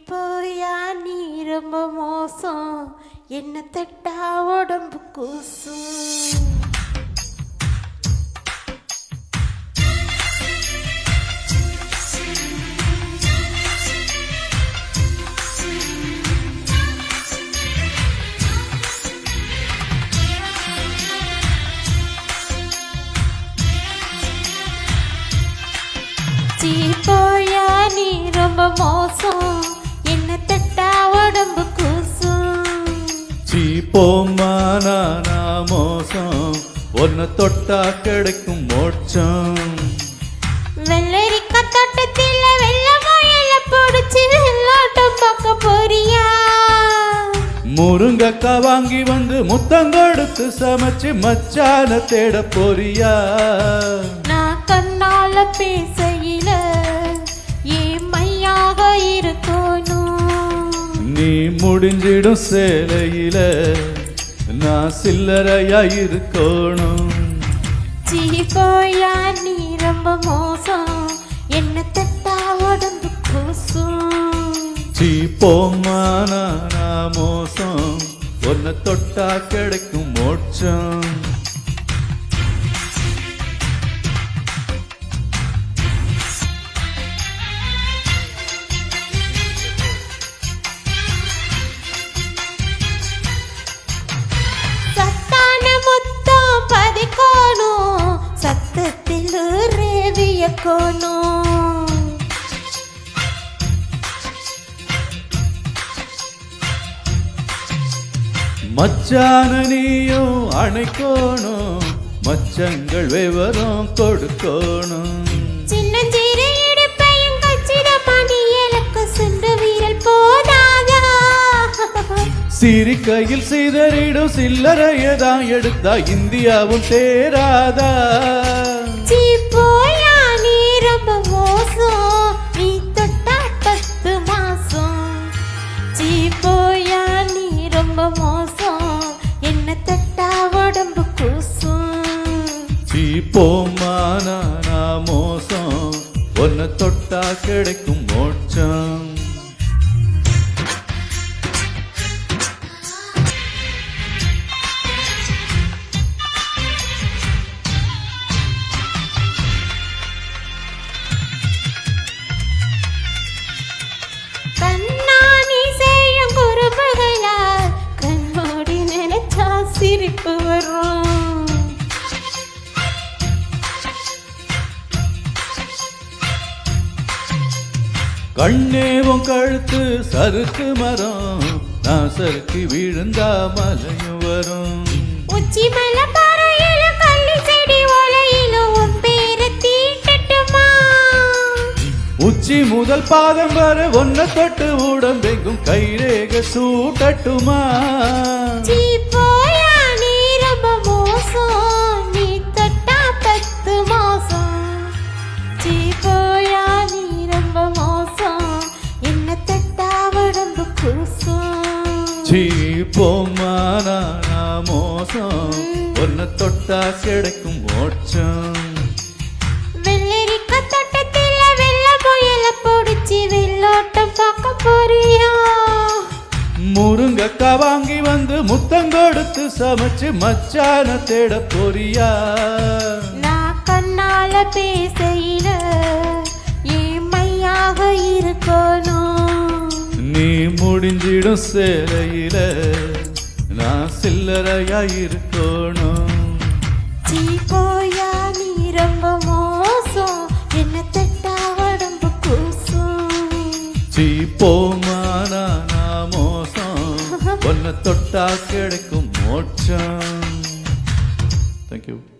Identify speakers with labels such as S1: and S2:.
S1: போயா நீ ரொம்ப மோசம், என்ன தட்டா உடம்பு கூசும். போயா நீ ரொம்ப மோசம், என்ன தட்டா உடம்பு கூசும்.
S2: போமா நானா மோசம், ஒன்ன தொட்டா கிடைக்கும் மோட்சம்.
S1: வெள்ளரிக்கா தோட்டத்தில் வெள்ள முயல பிடிச்சி வெள்ளாட்டம் பார்க்க போறியா?
S2: முருங்கக்கா வாங்கி வந்து முத்தம் கொடுத்து சமைச்சு மச்சான தேட போறியா?
S1: நான் கண்ணால பேசையில ஏமையாக இருக்கணும்,
S2: நீ முடிஞ்சிடும் சேலையில நான் சில்லறையா இருக்கணும்.
S1: போயா நீ ரொம்ப மோசம், என்ன தட்டா உடம்பு கூசும்.
S2: போமா நானா மோசம், ஒன்ன தொட்டா கிடைக்கும் மோட்சம்.
S1: சத்தத்தில் ரேவியக்கணும்,
S2: மச்சான நீயும் அணைக்கணும், மச்சங்கள் விவரம் கொடுக்கணும்.
S1: சின்னஞ்சீர இடுப்பையும் கச்சிதமானி எனக்கு சுண்டு வீரல் போதாதா?
S2: சிரிக்கையில் சிதறிடும் சில்லறையதான் எடுத்தா இந்தியாவும் தேராதா?
S1: போயா நீ ரொம்ப மோசம், நீ தொட்டா 10 மாசம். போயா நீ ரொம்ப மோசம், என்ன தட்டா உடம்பு கூசும்.
S2: போமா நானா மோசம், ஒன்ன தொட்டா கிடைக்கும் மோட்சம்.
S1: சிரிப்பு வரும்,
S2: கண்ணேவும் கழுத்து சறுக்கு மரம், நான் சறுக்கி விழுந்தா மலையும் வரும்.
S1: உச்சி மலை பாறையில கள்ளி செடி ஒலையில உன் பேரை தீட்டட்டுமா?
S2: உச்சி முதல் பாதம் வர ஒன்ன தொட்டு உடம்பெங்கும் கைரேக சூட்டட்டுமா?
S1: போயா நீ ரொம்ப மோசம், நீ தொட்டா 10 மாசம். போயா நீ ரொம்ப மோசம், என்ன தட்டா உடம்பு கூசும்.
S2: போமா நானா மோசம், ஒன்ன தொட்டா கிடைக்கும் மோட்சம்.
S1: வெள்ளரிக்கா தோட்டத்தில் வெள்ள முயல பிடிச்சி வெள்ளோட்டம் பார்க்க போறியா?
S2: முருங்கக்கா வாங்கி வந்து முத்தம் கொடுத்து சமைச்சு மச்சான தேட போறியா?
S1: நான் கண்ணால பேசையில ஏமையாக இருக்கணும்,
S2: நீ முடிஞ்சிடும் சேலையில நான் சில்லறையா இருக்கணும்.
S1: போயா நீ ரொம்ப மோசம், என்ன தட்டா உடம்பு கூசும்.
S2: போமா நானா மோசம், ஒன்ன தொட்டா கிடைக்கும் மோட்சம். Thank you.